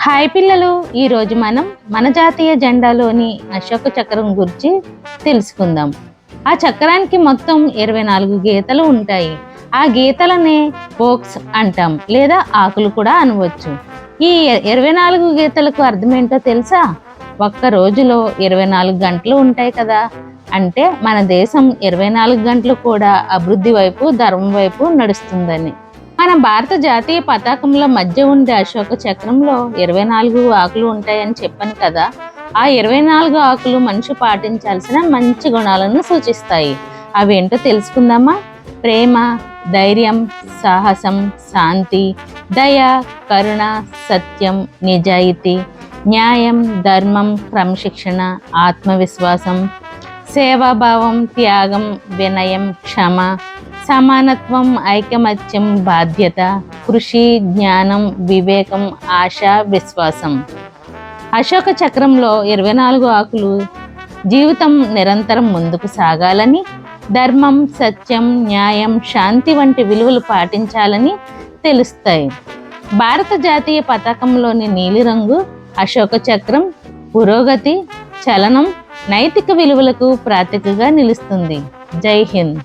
Hi పిల్లలు, ఈరోజు మనం మన జాతీయ జెండాలోని అశోక చక్రం గురించి తెలుసుకుందాం. ఆ చక్రానికి మొత్తం 24 గీతలు ఉంటాయి. ఆ గీతలనే స్పోక్స్ అంటాం, లేదా ఆకులు కూడా అనవచ్చు. ఈ 24 గీతలకు అర్థమేంటో తెలుసా? ఒక్క రోజులో 24 గంటలు ఉంటాయి కదా, అంటే మన దేశం 24 గంటలు కూడా అభివృద్ధి వైపు, ధర్మం వైపు నడుస్తుందని. మన భారత జాతీయ పతాకంలో మధ్య ఉండే అశోక చక్రంలో 24 ఆకులు ఉంటాయని చెప్పాను కదా. ఆ 24 ఆకులు మనిషి పాటించాల్సిన మంచి గుణాలను సూచిస్తాయి. అవేంటో తెలుసుకుందామా? ప్రేమ, ధైర్యం, సాహసం, శాంతి, దయ, కరుణ, సత్యం, నిజాయితీ, న్యాయం, ధర్మం, క్రమశిక్షణ, ఆత్మవిశ్వాసం, సేవాభావం, త్యాగం, వినయం, క్షమ, సమానత్వం, ఐకమత్యం, బాధ్యత, కృషి, జ్ఞానం, వివేకం, ఆశ, విశ్వాసం. అశోక చక్రంలో 24 ఆకులు జీవితం నిరంతరం ముందుకు సాగాలని, ధర్మం, సత్యం, న్యాయం, శాంతి వంటి విలువలు పాటించాలని తెలుస్తాయి. భారత జాతీయ పతాకంలోని నీలిరంగు అశోక చక్రం పురోగతి, చలనం, నైతిక విలువలకు ప్రతీకగా నిలుస్తుంది. జై హింద్.